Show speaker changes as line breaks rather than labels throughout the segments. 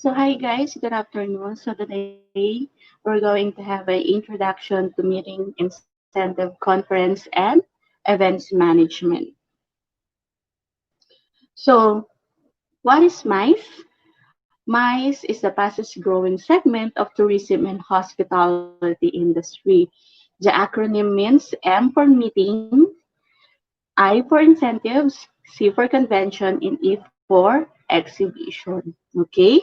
So hi guys, good afternoon. So today we're going to have an introduction to meeting, incentive, conference, and events management. So what is MICE? MICE is the fastest growing segment of tourism and hospitality industry. The acronym means M for meeting, I for incentives, C for convention, and E for exhibition. Okay?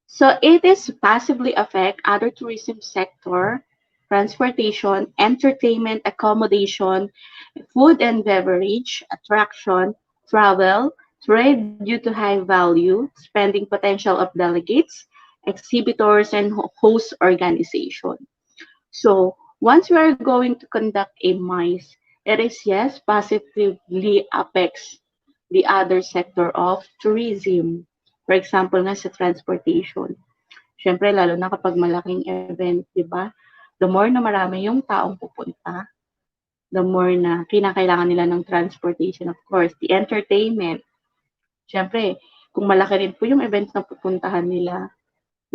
So it is passively affect other tourism sector, transportation, entertainment, accommodation, food and beverage, attraction, travel, trade due to high value, spending potential of delegates, exhibitors, and host organization. So once we are going to conduct a MICE, it is yes, positively affects the other sector of tourism. For example nga sa transportation. Siyempre, lalo na kapag malaking event, di ba? The more na marami yung taong pupunta, the more na kinakailangan nila ng transportation, of course. The entertainment. Siyempre, kung malaki rin po yung events na pupuntahan nila,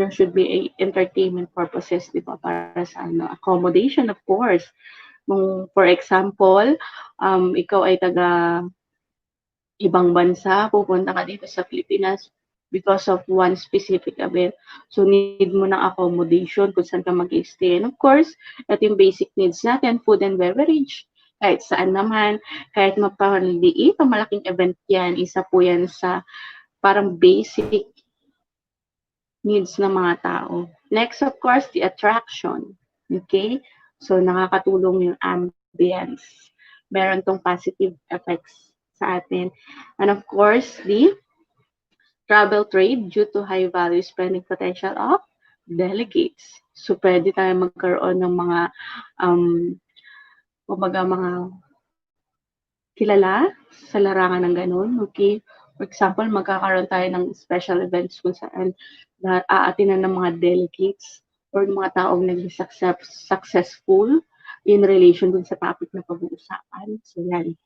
there should be a entertainment purposes, di ba? Para sa ano, accommodation, of course. Kung, for example, ikaw ay taga ibang bansa, pupunta ka dito sa Pilipinas because of one specific event. So, need mo ng accommodation kung saan ka mag-stay. And of course, ito yung basic needs natin, food and beverage. Kahit saan naman, kahit mapaliit o malaking event yan, isa po yan sa parang basic needs ng mga tao. Next, of course, the attraction. Okay? So, nakakatulong yung ambience. Meron tong positive effects sa atin. And of course, the travel trade due to high value spending potential of delegates. So, pwede tayo magkaroon ng mga, kumbaga mga kilala sa larangan ng ganun. Okay? For example, magkakaroon tayo ng special events kung saan aatinan ng mga delegates or mga taong naging successful in relation dun sa topic na pag-uusapan. So, yan.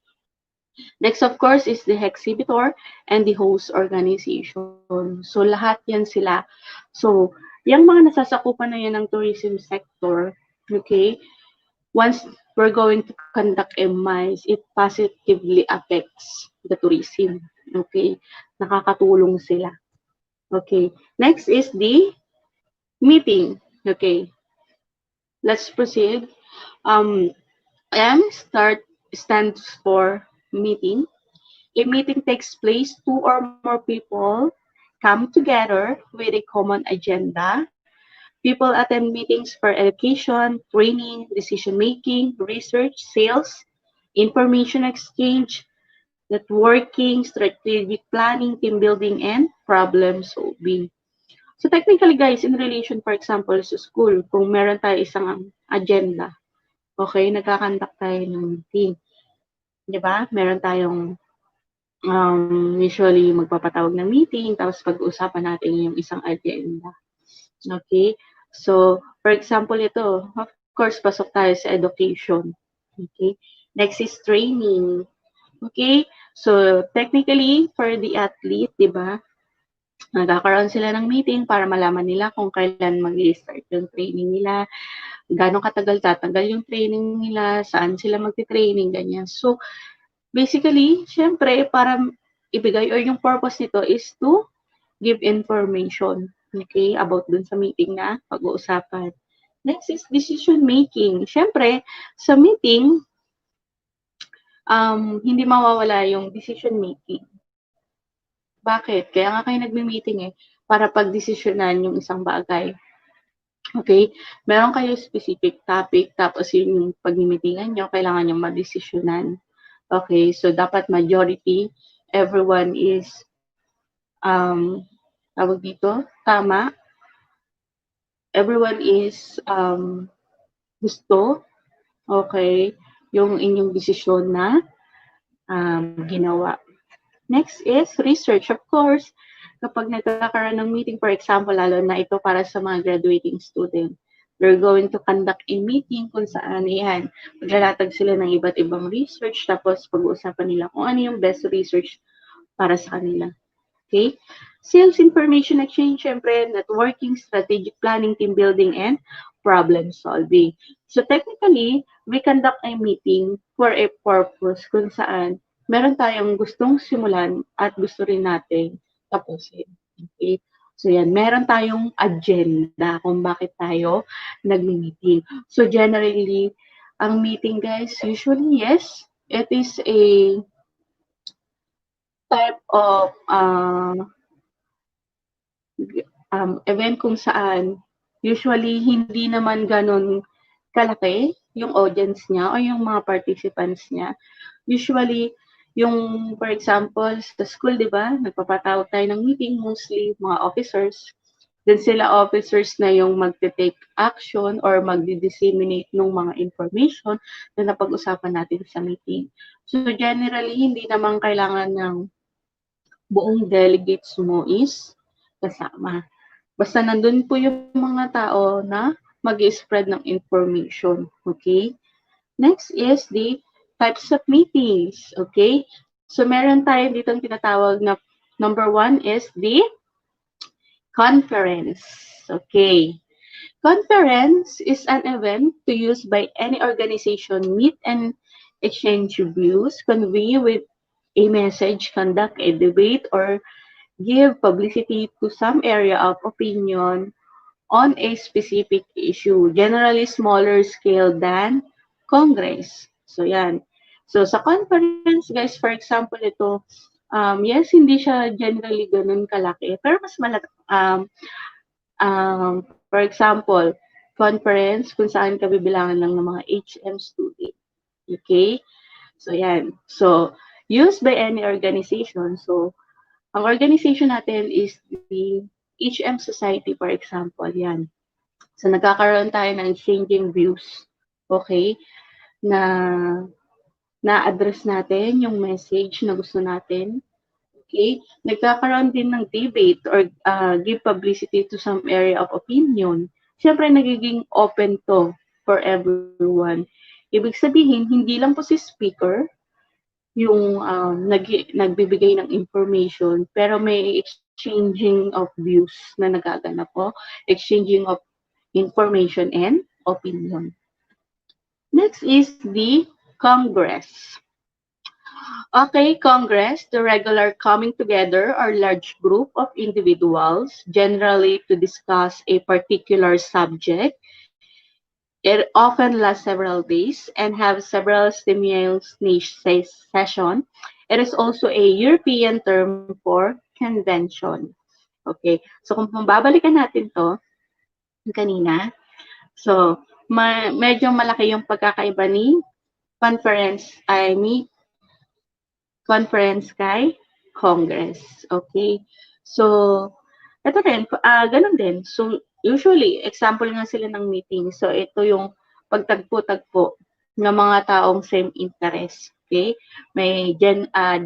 Next, of course, is the exhibitor and the host organization. So, lahat yan sila. So, yung mga nasasakupan na yan ng tourism sector, okay, once we're going to conduct a MICE, it positively affects the tourism. Okay, nakakatulong sila. Okay, next is the meeting. Okay, let's proceed. M stands for meeting. A meeting takes place, two or more people come together with a common agenda. People attend meetings for education, training, decision making, research, sales, information exchange, networking, strategic planning, team building, and problem solving. So technically guys, in relation for example sa school, kung meron tayo isang agenda, okay, nagkakandak tayo ng meeting. Di ba? Meron tayong usually magpapatawag ng meeting, tapos pag-uusapan natin yung isang agenda. Okay? So, for example, ito, of course, pasok tayo sa education. Okay? Next is training. Okay? So, technically, for the athlete, di ba, nagkakaroon sila ng meeting para malaman nila kung kailan mag-start yung training nila, gano'ng katagal tatagal yung training nila, saan sila magti-training, ganyan. So, basically, syempre, para ibigay or yung purpose nito is to give information, okay, about dun sa meeting na pag-uusapan. Next is decision making. Syempre, sa meeting, hindi mawawala yung decision making. Bakit? Kaya nga kayo nagme-meeting para pagdesisyonan yung isang bagay. Okay? Meron kayo specific topic, tapos yun yung pag-meetingan nyo, kailangan nyo madesisyonan. Okay? So, dapat majority, everyone is, tawag dito, tama. Everyone is, gusto, okay, yung inyong desisyon na ginawa. Next is research. Of course, kapag nagkakaroon ng meeting, for example, lalo na ito para sa mga graduating student, they're going to conduct a meeting kung saan yan, maglalatag sila ng iba't ibang research, tapos pag-uusapan nila kung ano yung best research para sa kanila. Okay? Sales information exchange, syempre, networking, strategic planning, team building, and problem solving. So technically, we conduct a meeting for a purpose kung saan meron tayong gustong simulan at gusto rin nating tapusin. Okay? So yan, meron tayong agenda kung bakit tayo nagmi-meeting. So generally, ang meeting guys, usually yes, it is a type of event kung saan usually hindi naman ganun kalaki yung audience niya o yung mga participants niya. Usually, yung for example, sa school, di ba, nagpapatawag tayo ng meeting, mostly mga officers. Then sila officers na yung magte-take action or magdi-disseminate ng mga information na napag-usapan natin sa meeting. So generally, hindi naman kailangan ng buong delegates mo is kasama. Basta nandun po yung mga tao na mag-spread ng information. Okay? Next is the types of meetings. Okay? So meron tayo dito tinatawag na number 1 is the conference. Okay. Conference is an event to use by any organization, meet and exchange views, convey with a message, conduct a debate, or give publicity to some area of opinion on a specific issue, generally smaller scale than Congress. So yan. So sa conference, guys, for example, ito, yes, hindi siya generally ganun kalaki, pero mas malaki, for example, conference kung saan ka bibilangan lang ng mga HM student. Okay? So yan. So, used by any organization. So, ang organization natin is the HM Society, for example. Yan. So, nagkakaroon tayo ng changing views. Okay? Na na-address natin yung message na gusto natin. Okay? Nagkakaroon din ng debate or give publicity to some area of opinion. Siyempre, nagiging open to for everyone. Ibig sabihin, hindi lang po si speaker yung nagbibigay ng information, pero may exchanging of views na nagaganap po, exchanging of information and opinion. Next is the Congress. Okay, Congress, the regular coming together or large group of individuals, generally to discuss a particular subject. It often lasts several days and have several stimulus session. It is also a European term for convention. Okay, so kung babalikan natin to kanina, so medyo malaki yung pagkakaiba ni conference kay Congress. Okay? So, ito rin, ganun din. So, usually, example nga sila ng meeting. So, ito yung pagtagpo-tagpo ng mga taong same interest. Okay? May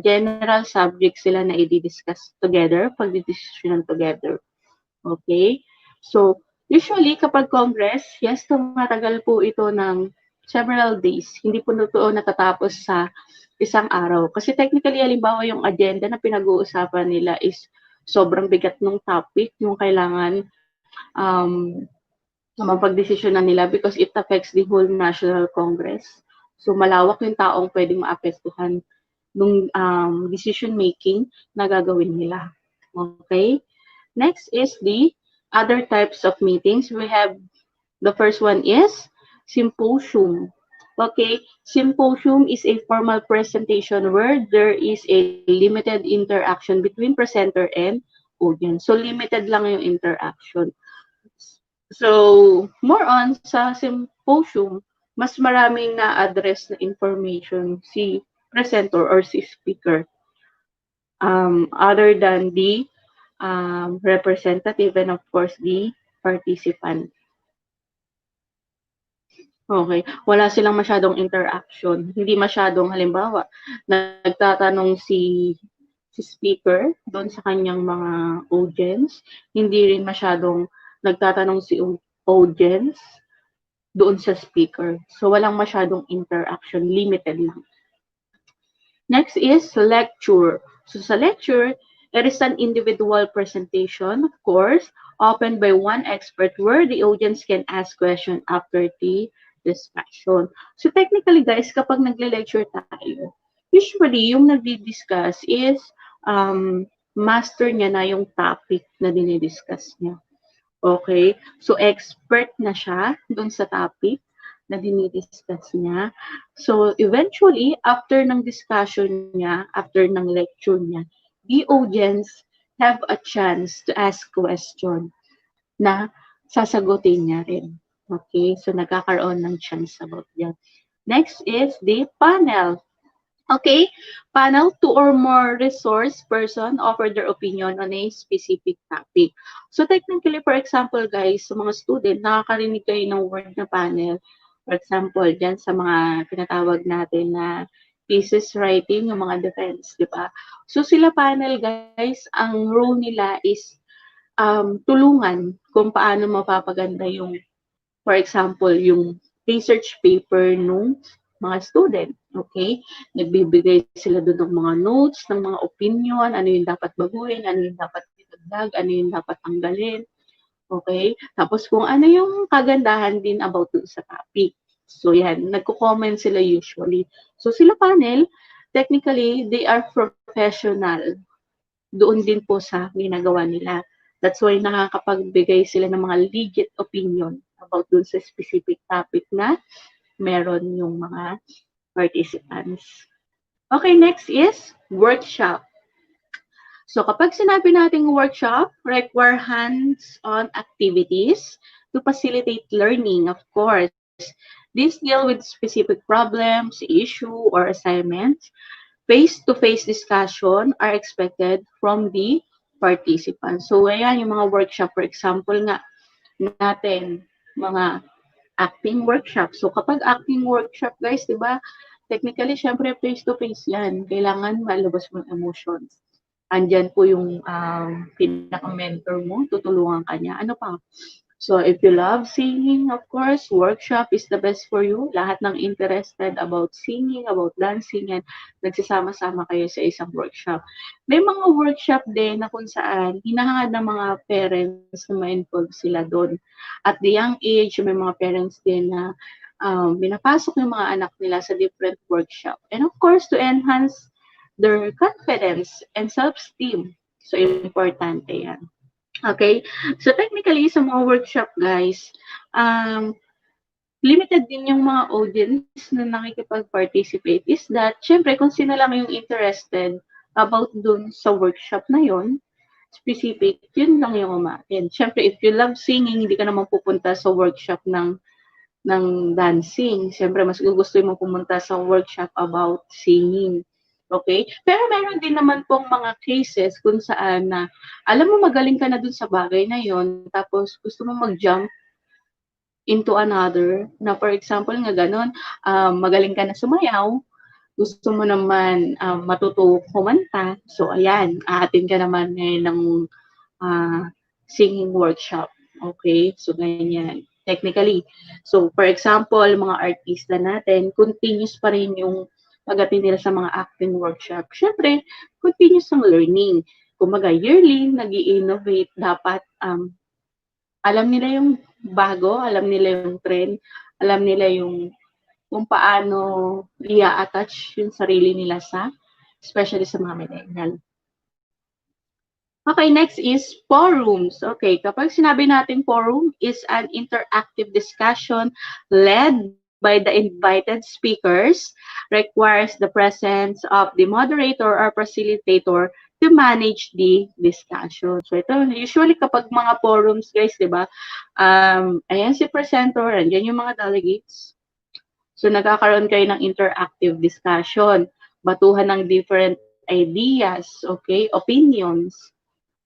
general subject sila na i-discuss together, pag-decision together. Okay? So, usually, kapag Congress, yes, tumatagal po ito ng several days. Hindi po ito natatapos sa isang araw. Kasi technically, halimbawa yung agenda na pinag-uusapan nila is sobrang bigat ng topic, yung kailangan mapagdesisyonan nila because it affects the whole National Congress. So malawak yung taong pwedeng maapektuhan ng decision making na gagawin nila. Okay? Next is the other types of meetings. We have the first one is symposium. Okay, symposium is a formal presentation where there is a limited interaction between presenter and audience. So limited lang yung interaction. So more on sa symposium, mas maraming na-address na information si presenter or si speaker other than the representative and of course the participant. Okay, wala silang masyadong interaction. Hindi masyadong halimbawa, nagtatanong si speaker doon sa kanyang mga audience, hindi rin masyadong nagtatanong si audience doon sa speaker. So walang masyadong interaction, limited lang. Next is lecture. So sa lecture, It is an individual presentation, of course, opened by one expert where the audience can ask questions after the discussion. So technically guys, kapag nagle-lecture tayo, usually yung nagdi-discuss is master niya na yung topic na dinidiscuss niya. Okay? So expert na siya dun sa topic na dinidiscuss niya. So eventually, after ng discussion niya, after ng lecture niya, the audience have a chance to ask question na sasagutin niya rin. Okay? So nagkakaroon ng chance about yan. Next is the panel. Okay, panel, two or more resource person offer their opinion on a specific topic. So technically, for example, guys, sa mga student, nakakarinig kayo ng word na panel. For example, dyan sa mga tinatawag natin na thesis writing, yung mga defense, di ba? So sila panel, guys, ang role nila is tulungan kung paano mapapaganda yung, for example, yung research paper nung mga student. Okay? Nagbibigay sila doon ng mga notes, ng mga opinion, ano yung dapat baguhin, ano yung dapat idagdag, ano yung dapat tanggalin. Okay? Tapos kung ano yung kagandahan din about doon sa topic. So yan, nagko-comment sila usually. So sila panel, technically, they are professional doon din po sa ginagawa nila. That's why nakakapagbigay sila ng mga legit opinion about dun sa specific topic na meron yung mga participants. Okay, next is workshop. So kapag sinabi nating workshop, require hands-on activities to facilitate learning, of course. These deal with specific problems, issue, or assignments. Face-to-face discussion are expected from the participants. So, ayan, yung mga workshop, for example nga, natin, mga acting workshop. So, kapag acting workshop, guys, di ba, technically, syempre, face-to-face yan. Kailangan malabas mo emotions. Andyan po yung pinaka-mentor mo, tutulungan ka niya. Ano pa? So, if you love singing, of course, workshop is the best for you. Lahat ng interested about singing, about dancing, and nagsasama-sama kayo sa isang workshop. May mga workshop din na kung saan hinahangad ng mga parents na ma-involve sila doon. At the young age, may mga parents din na binapasok yung mga anak nila sa different workshop. And of course, to enhance their confidence and self-esteem. So, importante yan. Okay? So, technically, sa mga workshop, guys, limited din yung mga audience na nakikipag-participate is that, syempre, kung sino lang yung interested about dun sa workshop na yon specific, yun lang yung umatin. Syempre, if you love singing, hindi ka naman pupunta sa workshop ng dancing. Syempre, mas gusto mo pumunta sa workshop about singing. Okay? Pero meron din naman pong mga cases kung saan na alam mo magaling ka na dun sa bagay na yon, tapos gusto mo mag-jump into another na for example nga ganun, magaling ka na sumayaw, gusto mo naman matuto kumanta, so ayan, aatin ka naman ngayon ng singing workshop. Okay? So ganyan. Technically. So for example, mga artista natin, continuous pa rin yung pag-attend nila sa mga acting workshop. Syempre, continuous ang learning. Kumaga, yearly, nag-i-innovate. Dapat, alam nila yung bago, alam nila yung trend, alam nila yung kung paano i-attach yung sarili nila sa, especially sa mga millennial. Okay, next is forums. Okay, kapag sinabi natin forum is an interactive discussion led by the invited speakers, requires the presence of the moderator or facilitator to manage the discussion. So ito, usually kapag mga forums, guys, di ba? Ayan si presenter, andyan yung mga delegates. So nagkakaroon kayo ng interactive discussion, batuhan ng different ideas, okay, opinions.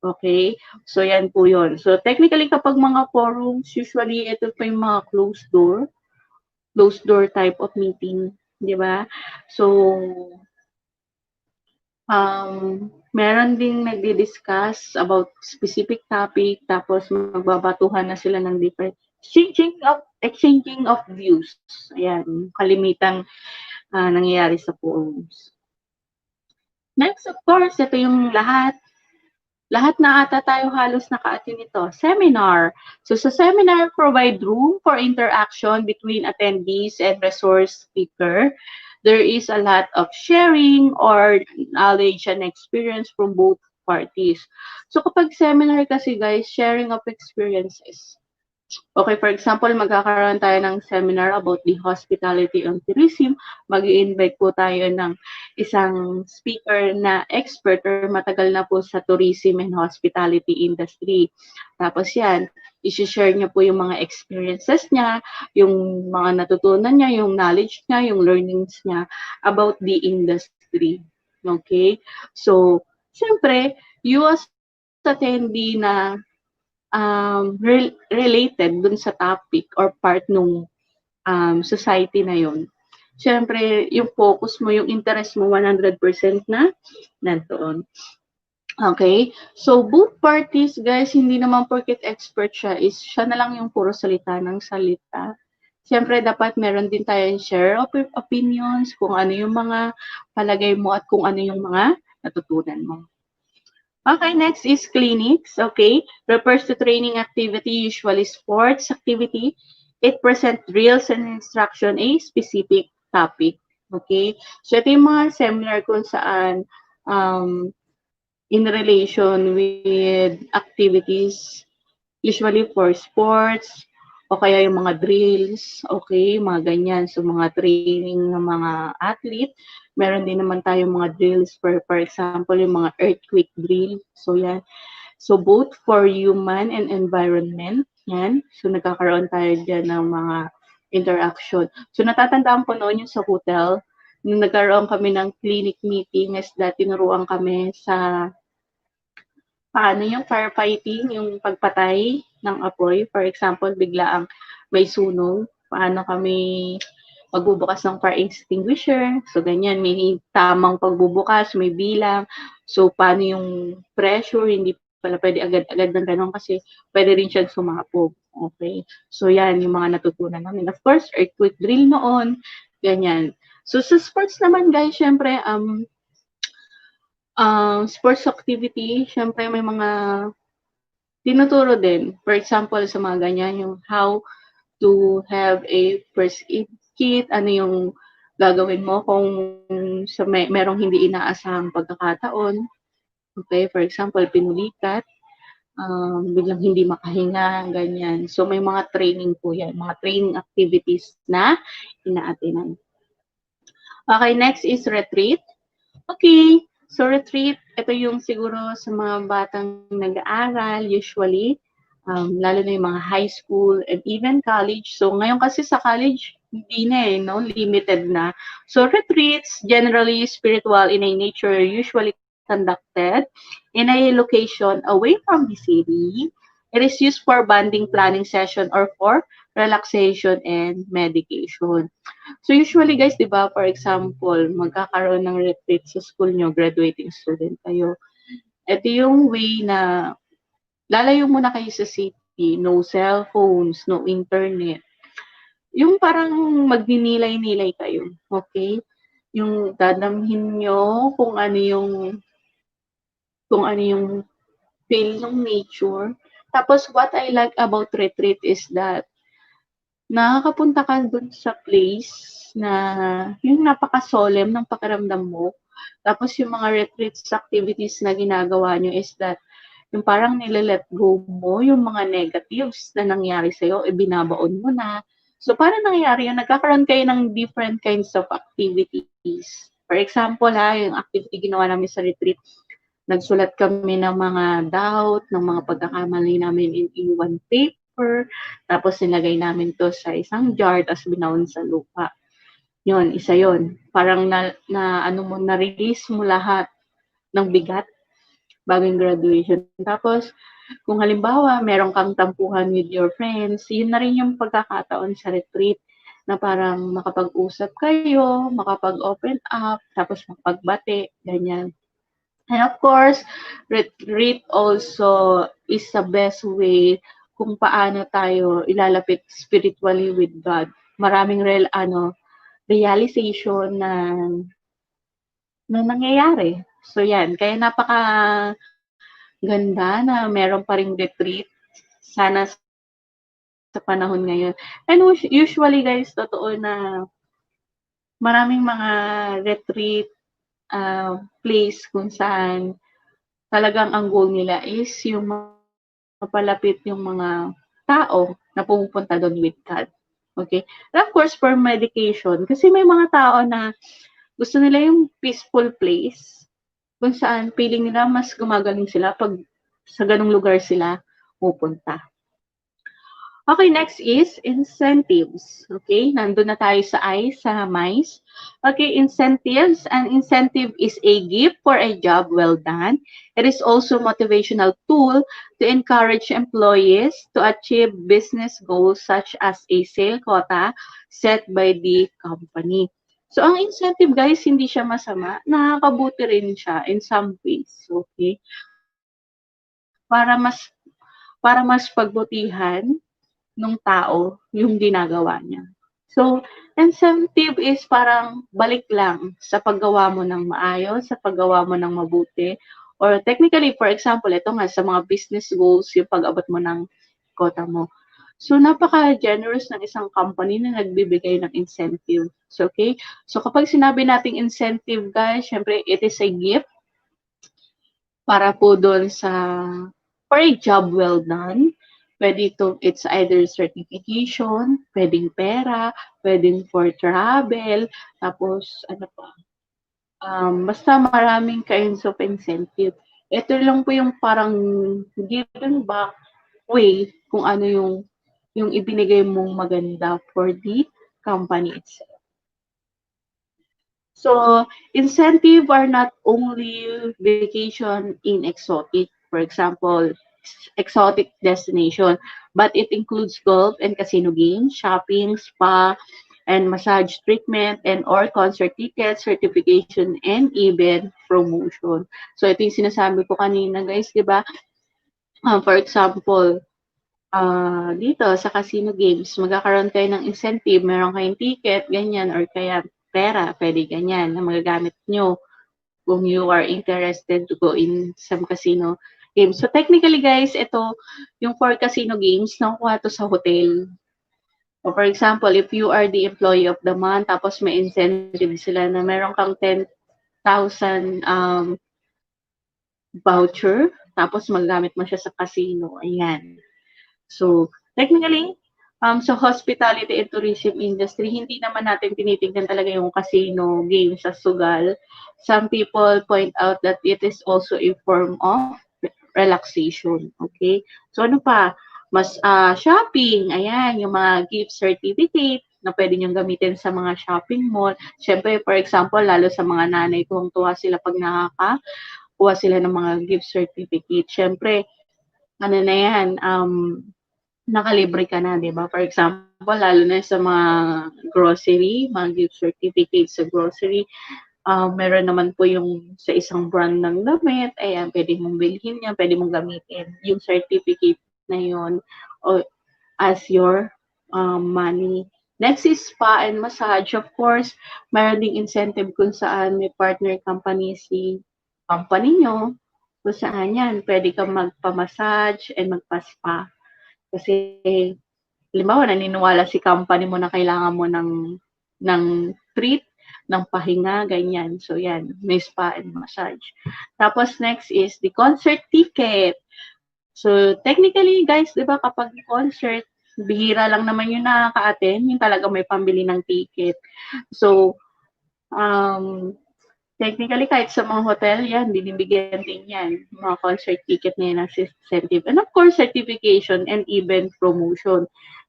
Okay? So, yan po yun. So, technically, kapag mga forums, usually, ito po yung mga closed door type of meeting. Di ba? So, meron ding nagdi-discuss about specific topic, tapos magbabatuhan na sila ng different exchanging of views. Ayan, kalimitang nangyayari sa forums. Next, of course, ito yung lahat Lahat na ata tayo halos naka-attend nito. Seminar. So sa seminar, provide room for interaction between attendees and resource speaker. There is a lot of sharing or knowledge and experience from both parties. So kapag seminar kasi guys, sharing of experiences. Okay, for example, magkakaroon tayo ng seminar about the hospitality and tourism. Mag-i-invite po tayo ng isang speaker na expert or matagal na po sa tourism and hospitality industry. Tapos yan, i-share niya po yung mga experiences niya, yung mga natutunan niya, yung knowledge niya, yung learnings niya about the industry. Okay? So, syempre, you as attendee na related dun sa topic or part nung society na yon. Siyempre, yung focus mo, yung interest mo 100% na nandoon. Okay? So, both parties, guys, hindi naman porket expert siya, is siya na lang yung puro salita ng salita. Siyempre, dapat meron din tayong share of opinions, kung ano yung mga palagay mo at kung ano yung mga natutunan mo. Okay, next is clinics. Okay, refers to training activity, usually sports activity. It present drills and instruction a specific topic. Okay, so ito yung mga seminar kung saan in relation with activities, usually for sports, o kaya yung mga drills, okay, mga ganyan. So, mga training ng mga athlete. Meron din naman tayong mga drills for example, yung mga earthquake drill. So, yan. So, both for human and environment. Yan. So, nagkakaroon tayo dyan ng mga interaction. So, natatandaan ko noon yung sa hotel, nung nagkaroon kami ng clinic meeting is that tinuruan kami sa paano yung firefighting, yung pagpatay ng apoy. For example, biglaang may sunog, paano kami magbubukas ng fire extinguisher. So, ganyan, may tamang pagbubukas, may bilang. So, paano yung pressure, hindi pala pwede agad-agad ng gano'n kasi pwede rin siyang sumabog. Okay. So, yan, yung mga natutunan namin. Of course, earthquake drill noon, ganyan. So, sa sports naman, guys, syempre, sports activity, syempre may mga tinuturo din. For example, sa mga ganyan, yung how to have a first aid kit, ano yung gagawin mo kung merong hindi inaasahang pagkakataon. Okay, for example, pinulikat, biglang hindi makahinga, ganyan. So, may mga training po yan, mga training activities na ina-attenan. Okay, next is retreat. Okay, so retreat, ito yung siguro sa mga batang nag-aaral usually, lalo na yung mga high school and even college. So ngayon kasi sa college, hindi na no? Limited na. So retreats, generally spiritual in a nature, usually conducted in a location away from the city. It is used for bonding planning session or for relaxation and medication. So usually guys, 'di ba, for example, magkakaroon ng retreat sa school nyo, graduating student kayo. Ito yung way na lalayo muna kayo sa city, no cellphones, no internet. Yung parang magninilay-nilay kayo, okay? Yung dadamhin nyo kung ano yung feel ng nature. Tapos what I like about retreat is that nakakapunta ka dun sa place na yung napaka-solemn ng pakiramdam mo. Tapos yung mga retreats activities na ginagawa nyo is that yung parang nile-let go mo yung mga negatives na nangyari sa'yo, binabaon mo na. So, paano nangyari yun? Nagkakaroon kayo ng different kinds of activities. For example, yung activity ginawa namin sa retreat, nagsulat kami ng mga doubt, ng mga pagkakamali namin in one paper, tapos nilagay namin to sa isang jar, tapos binaon sa lupa. Yun, isa yun. Parang na-release mo lahat ng bigat bagong graduation. Tapos, kung halimbawa, meron kang tampuhan with your friends, yun na rin yung pagkakataon sa retreat na parang makapag-usap kayo, makapag-open up, tapos mapagbate, ganyan. And of course, retreat also is the best way kung paano tayo ilalapit spiritually with God. Maraming realization na nangyayari. So yan, kaya ganda na meron pa ring retreat. Sana sa panahon ngayon. And usually guys, totoo na maraming mga retreat place kung saan talagang ang goal nila is yung mapalapit yung mga tao na pumupunta doon with God. Okay? And of course, for medication, kasi may mga tao na gusto nila yung peaceful place kung saan feeling nila mas gumagaling sila pag sa ganung lugar sila pupunta. Okay, next is incentives. Okay, nandun na tayo sa sa MICE. Okay, incentives. An incentive is a gift for a job well done. It is also a motivational tool to encourage employees to achieve business goals such as a sale quota set by the company. So, ang incentive, guys, hindi siya masama. Nakakabuti rin siya in some ways. Okay? Para mas pagbutihan nung tao yung ginagawa niya. So, incentive is parang balik lang sa paggawa mo ng maayos, sa paggawa mo ng mabuti, or technically, for example, ito nga sa mga business goals, yung pag-abot mo ng quota mo. So, napaka-generous ng isang company na nagbibigay ng incentive. So, okay? So, kapag sinabi nating incentive, guys, syempre, it is a gift para po doon sa for a job well done. Pwede ito, it's either certification, pwedeng pera, pwedeng for travel, tapos ano pa, basta maraming kinds of incentive. Ito lang po yung parang given back way kung ano yung ibinigay mong maganda for the company itself. So, incentive are not only vacation in exotic, for example, exotic destination, but it includes golf and casino games, shopping, spa, and massage treatment, and or concert tickets, certification, and even promotion. So, ito yung sinasabi ko kanina, guys, di ba? For example, dito sa casino games, magkakaroon kayo ng incentive, meron kayong ticket, ganyan, or kaya pera, pwede ganyan, na magagamit nyo kung you are interested to go in some casino games. So technically guys, ito, yung for casino games, nakukuha to sa hotel. O for example, if you are the employee of the month, tapos may incentive sila na meron kang 10,000 voucher, tapos magagamit mo siya sa casino. Ayan. So, technically, sa hospitality and tourism industry, hindi naman natin tinitingnan talaga yung casino games sa sugal. Some people point out that it is also a form of relaxation. Okay? So, ano pa? Mas shopping, ayan, yung mga gift certificate na pwede niyong gamitin sa mga shopping mall. Siyempre, for example, lalo sa mga nanay, tuwang-tuwa sila pag nakakakuha sila ng mga gift certificate. Siyempre, ano na yan, nakalibre ka na, di ba? For example, lalo na sa mga grocery, mga gift certificates sa grocery, meron naman po yung sa isang brand ng damit, ayan, pwede mong bilhin yan, pwede mong gamitin yung certificate na yun o as your money. Next is spa and massage. Of course, meron ding incentive kung saan may partner company si company nyo, kung saan yan, pwede kang magpa-massage and magpa-spa. Kasi, halimbawa, naniniwala si company mo na kailangan mo ng treat, ng pahinga, ganyan. So, yan, may spa and massage. Tapos, next is the concert ticket. So, technically, guys, di ba, kapag concert, bihira lang naman yung nakaka-attend, yung talaga may pambili ng ticket. So, technically, kahit sa mga hotel, yan, binibigyan din yan. Mga concert ticket na yan ng incentive. And of course, certification and even promotion.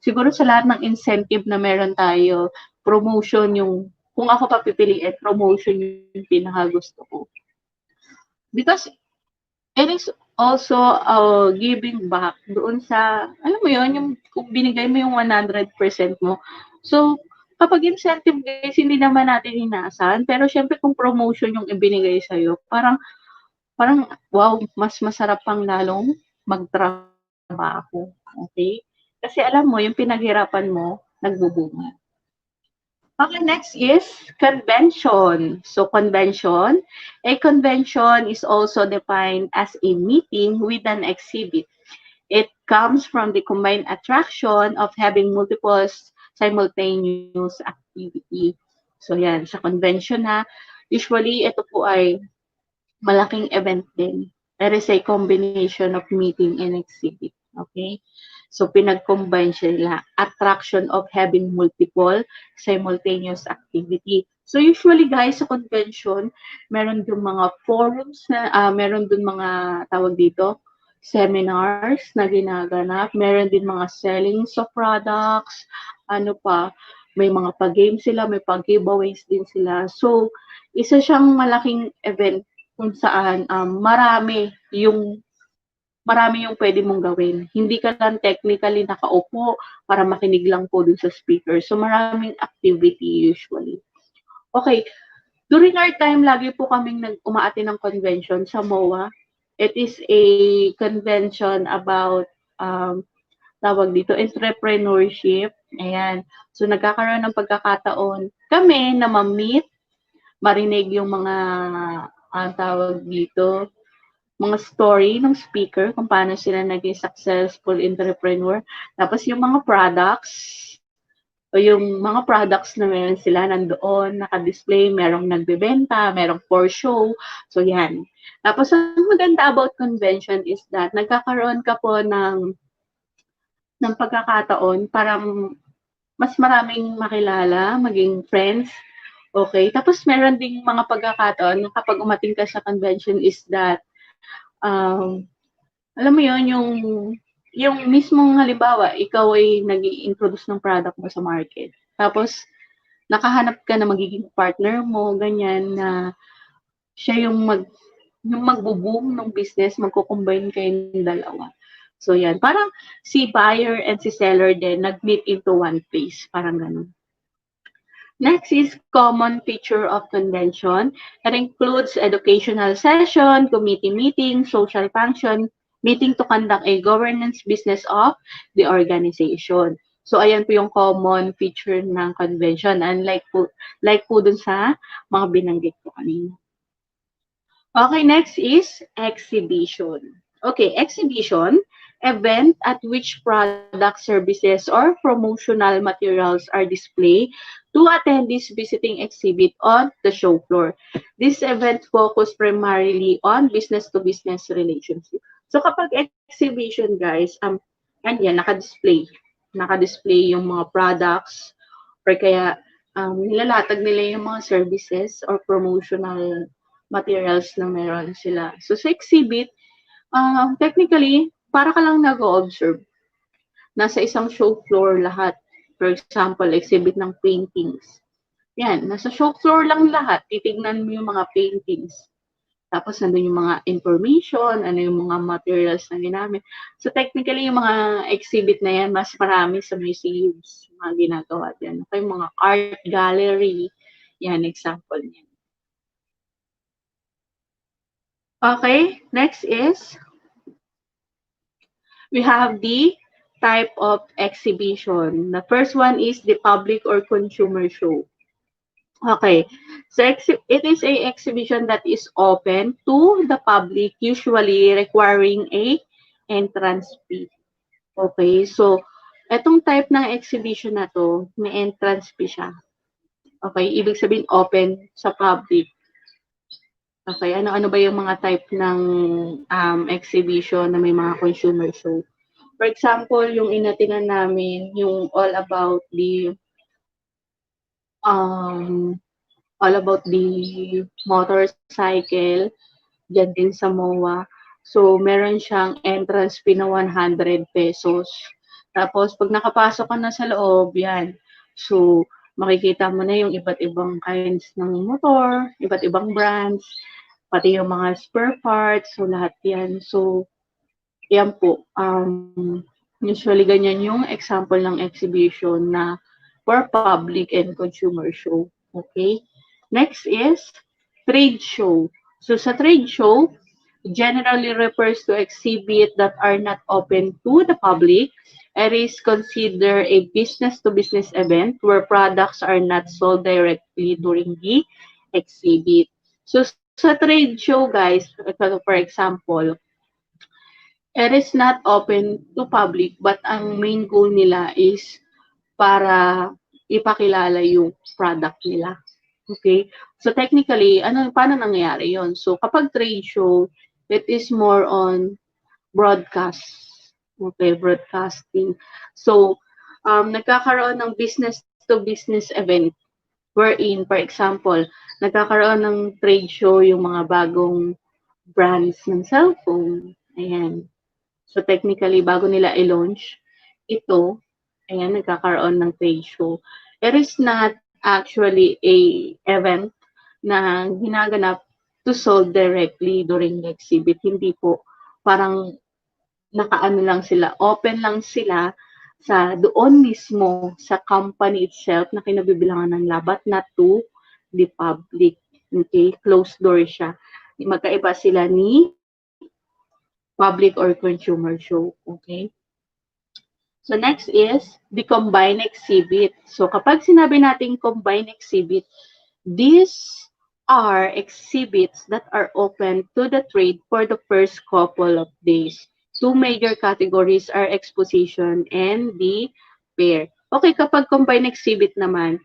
Siguro sa lahat ng incentive na meron tayo, promotion yung, kung ako papipiliin, promotion yung pinakagusto ko. Because it is also giving back doon sa, alam mo yun, yung kung binigay mo yung 100% mo. So, kapag incentive guys, hindi naman natin inaasahan. Pero syempre kung promotion yung ibinigay sa'yo, parang, wow, mas masarap pang lalong magtrabaho. Okay? Kasi alam mo, yung pinaghirapan mo, nagbubunga. Okay, next is convention. So a convention is also defined as a meeting with an exhibit. It comes from the combined attraction of having multiple simultaneous activity. So yan, sa convention na, usually ito po ay malaking event din. There is a combination of meeting and exhibit. Okay? So, pinag-combine sila. Attraction of having multiple simultaneous activity. So, usually guys, sa convention, meron dun mga forums na, meron dun mga tawag dito, seminars na ginaganap. Meron din mga sellings of products. Ano pa, may mga pag-game sila, may pag-giveaways din sila. So, isa siyang malaking event kung saan marami yung pwede mong gawin. Hindi ka lang technically nakaupo para makinig lang po dun sa speaker. So maraming activity usually. Okay, during our time, lagi po kaming umaati ng convention sa MOA. It is a convention about tawag dito, entrepreneurship. Ayan. So nagkakaroon ng pagkakataon kami na ma-meet, marinig yung mga ang tawag dito, mga story ng speaker kung paano sila naging successful entrepreneur. Tapos yung mga products o yung mga products na meron sila nandoon, naka-display, merong nagbebenta, merong for show. So yan. Tapos ang maganda about convention is that nagkakaroon ka po ng pagkakataon para mas maraming makilala, maging friends. Okay. Tapos meron ding mga pagkakataon na kapag umating ka sa convention is that um, alam mo yun, yung mismong halimbawa, ikaw ay nag-i-introduce ng product mo sa market. Tapos, nakahanap ka na magiging partner mo, ganyan, na siya yung magbo-boom ng business, magko-combine kayo ng dalawa. So, yan. Parang si buyer and si seller din, nag-meet into one place. Parang ganun. Next is common feature of convention. That includes educational session, committee meeting, social function, meeting to conduct a governance business of the organization. So, ayan po yung common feature ng convention. Like po dun sa mga binanggit ko kanina. Okay, next is exhibition. Okay, exhibition, event at which product, services, or promotional materials are displayed to attendees visiting exhibit on the show floor. This event focus primarily on business-to-business relationship. So kapag exhibition, guys, yan, naka-display. Naka-display yung mga products or kaya nilalatag nila yung mga services or promotional materials na meron sila. So, sa exhibit, technically, para ka lang nag-o-observe. Nasa isang show floor lahat. For example, exhibit ng paintings. Yan, nasa show floor lang lahat. Titignan mo yung mga paintings. Tapos, nandun yung mga information, ano yung mga materials na ginamit. So, technically, yung mga exhibit na yan, mas marami sa museums, mga ginagawa dyan. Okay, mga art gallery, yan, example niyan. Okay, next is we have the type of exhibition. The first one is the public or consumer show. Okay, so it is a exhibition that is open to the public, usually requiring a entrance fee. Okay, so etong type ng exhibition na to, may entrance fee siya. Okay, ibig sabihin open sa public. Okay, ano-ano ba yung mga type ng exhibition na may mga consumer show? For example, yung inatingan namin, yung um, all about the motorcycle, dyan din sa MOA. So, meron siyang entrance fee na 100 pesos. Tapos, pag nakapasok ka na sa loob, yan. So, makikita mo na yung iba't ibang kinds ng motor, iba't ibang brands, pati yung mga spare parts, so lahat yan. So, yan po. Usually, ganyan yung example ng exhibition na for public and consumer show. Okay? Next is trade show. So, sa trade show, generally refers to exhibit that are not open to the public, It is considered a business-to-business event where products are not sold directly during the exhibit. So sa trade show, guys, for example, it is not open to public but ang main goal nila is para ipakilala yung product nila. Okay? So technically, paano nangyayari yon? So kapag trade show, it is more on broadcast. Okay, broadcasting. So, nagkakaroon ng business-to-business event wherein, for example, nagkakaroon ng trade show yung mga bagong brands ng cellphone. Ayan. So, technically, bago nila i-launch ito, ayan, nagkakaroon ng trade show. It is not actually a event na ginaganap to sold directly during the exhibit. Hindi po. Parang nakaano lang sila, open lang sila sa doon mismo sa company itself na kinabibilangan ng labat not to the public. Okay? Closed door siya. Magkaiba sila ni public or consumer show. Okay? So next is the combined exhibit. So kapag sinabi natin combined exhibit, these are exhibits that are open to the trade for the first couple of days. Two major categories are exposition and the fair. Okay, kapag combined exhibit naman,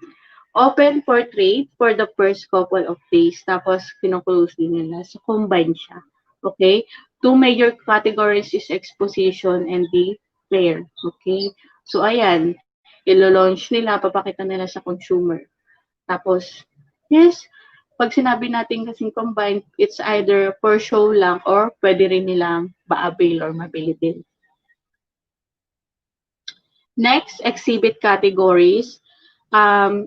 open for trade for the first couple of days. Tapos, kinuklose din nila. So, combine siya. Okay? Two major categories is exposition and the fair. Okay? So, ayan. Ilo-launch nila, papakita nila sa consumer. Tapos, yes, pag sinabi natin kasing combined, it's either for show lang or pwede rin nilang ma-avail or mabili din. Next, exhibit categories.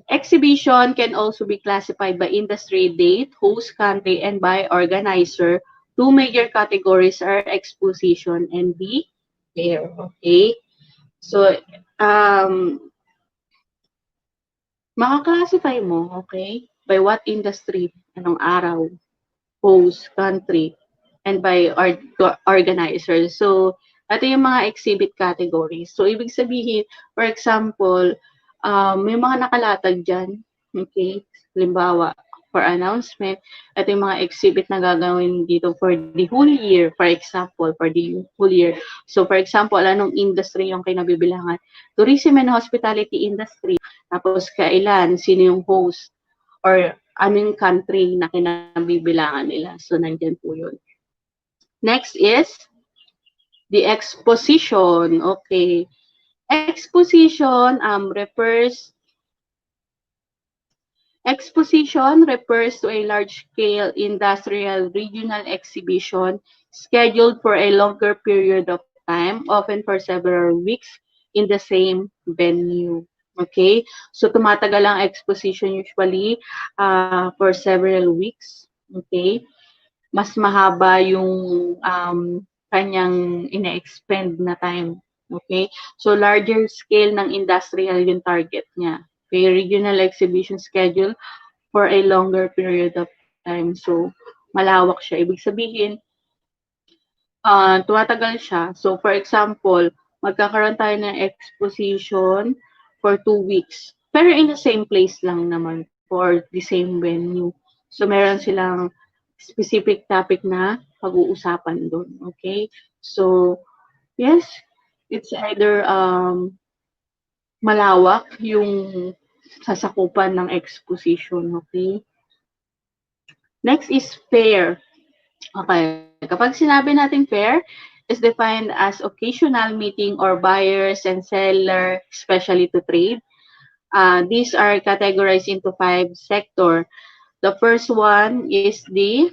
Exhibition can also be classified by industry, date, host country, and by organizer. Two major categories are exposition and the fair. Okay? So, maka-classify mo, okay? By what industry, anong araw, host, country, and by organizers. So, ito yung mga exhibit categories. So, ibig sabihin, for example, may mga nakalatag dyan. Okay? Halimbawa, for announcement, ito yung mga exhibit na gagawin dito for the whole year, for example, for the whole year. So, for example, anong industry yung kinabibilangan? Tourism and hospitality industry. Tapos, kailan, sino yung host? Or anong country na kinabibilangan nila. So, nandyan po yun. Next is the exposition. Okay. Exposition refers to a large-scale industrial regional exhibition scheduled for a longer period of time, often for several weeks in the same venue. Okay? So, tumatagal ang exposition usually for several weeks. Okay? Mas mahaba yung kanyang ina-expend na time. Okay? So, larger scale ng industrial yung target niya. Okay? Regional exhibition schedule for a longer period of time. So, malawak siya. Ibig sabihin, tumatagal siya. So, for example, magkakaroon tayo ng exposition for 2 weeks. Pero in the same place lang naman for the same venue. So, meron silang specific topic na pag-uusapan doon. Okay? So, yes, it's either malawak yung sasakupan ng exposition. Okay? Next is fair. Okay. Kapag sinabi natin fair, is defined as occasional meeting or buyers and seller, especially to trade. These are categorized into 5 sector. The first one is the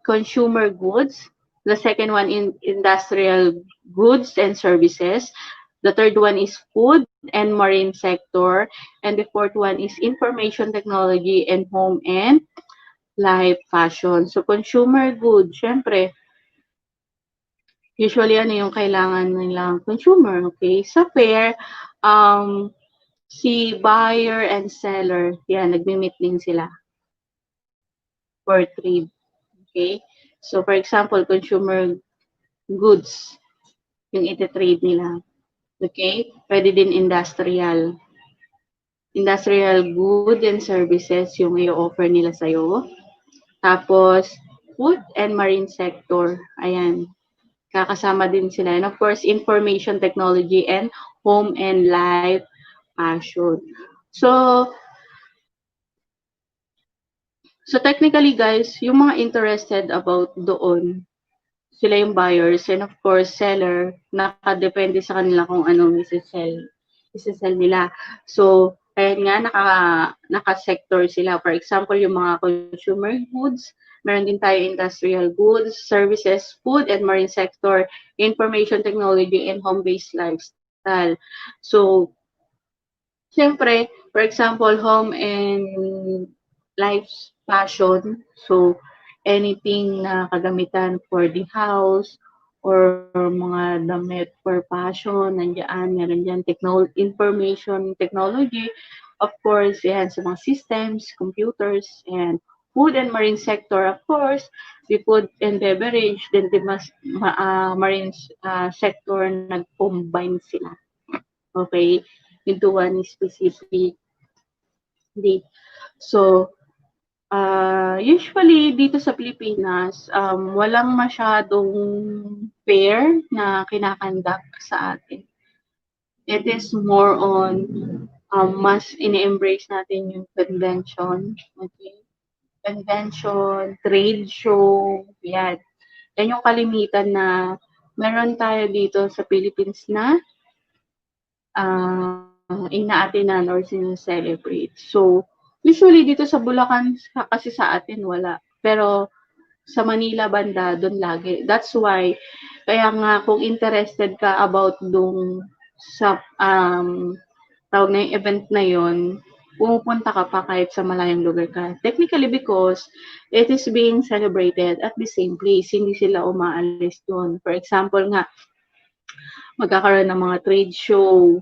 consumer goods. The second one in industrial goods and services. The third one is food and marine sector. And the fourth one is information technology and home and life fashion. So, consumer goods, syempre, usually ano yung kailangan nilang consumer, okay? Sa fair, si buyer and seller, yan, nagmi-meet din sila for trade, okay? So, for example, consumer goods yung iti-trade nila. Okay? Pwede din industrial. Industrial good and services yung i-offer nila sa'yo. Tapos, food and marine sector. Ayan. Kakasama din sila. And of course, information technology and home and life passion. So, so technically guys, yung mga interested about doon, sila yung buyers and of course seller, nakadepende sa kanila kung anong isi-sell nila. So, ayan nga, naka-sector sila. For example, yung mga consumer goods, meron din tayo industrial goods, services, food and marine sector, information technology, and home-based lifestyle. So, siyempre, for example, home and life fashion. So, anything na kagamitan for the house or mga damit for fashion, nandiyan, meron dyan, information technology. Of course, yan sa mga systems, computers, and food and marine sector, of course, the food and beverage, then the marine sector, nag-combine sila. Okay? Into one specific date. So, usually dito sa Pilipinas, walang masyadong fair na kinakandak sa atin. It is more on mas ini-embrace natin yung convention, okay? Convention, trade show, yan. Yan yung kalimitan na meron tayo dito sa Philippines na ina-attenan or sine-celebrate. So, usually dito sa Bulacan kasi sa atin wala. Pero sa Manila banda, doon lagi. That's why, kaya nga kung interested ka about dong sa tawag na yung event na yon, pumupunta ka pa kahit sa malayong lugar ka. Technically because it is being celebrated at the same place. Hindi sila umaalis doon. For example nga, magkakaroon ng mga trade show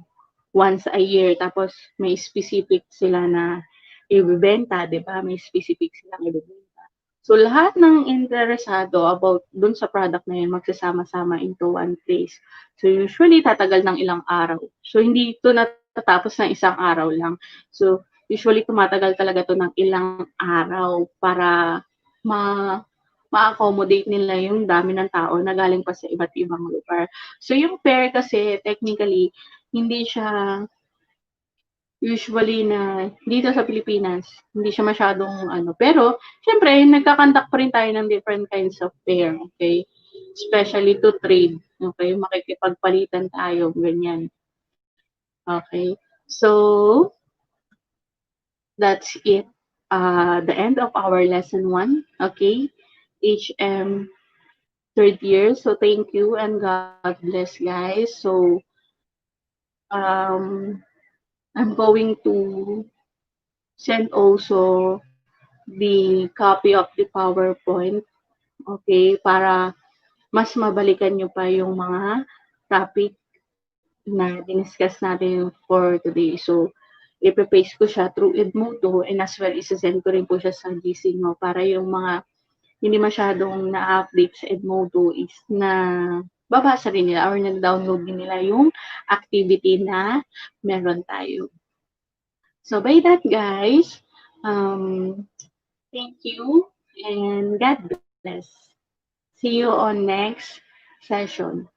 once a year. Tapos may specific sila na ibebenta, 'di ba? May specific silang ibebenta. So lahat ng interesado about dun sa product na yun magsasama-sama into one place. So usually tatagal ng ilang araw. So hindi ito natatapos ng isang araw lang. So usually tumatagal talaga to ng ilang araw para ma ma-accommodate nila yung dami ng tao na galing pa sa iba't ibang lugar. So yung fair kasi technically hindi siya usually na dito sa Pilipinas, hindi siya masyadong ano. Pero syempre nagkakandak pa rin tayo ng different kinds of fair, okay? Especially to trade, okay? Makikipagpalitan tayo, ganyan. Okay? So, that's it. The end of our lesson 1, okay? HM third year. So thank you and God bless guys. So um I'm going to send also the copy of the PowerPoint, okay, para mas mabalikan nyo pa yung mga topic na diniscuss natin for today. So ipe-paste ko siya through Edmodo and as well isa-send ko rin po siya sa GC nyo para yung mga hindi masyadong na-update sa Edmodo is na babasa rin nila or na-download din nila yung activity na meron tayo. So by that guys, thank you and God bless. See you on next session.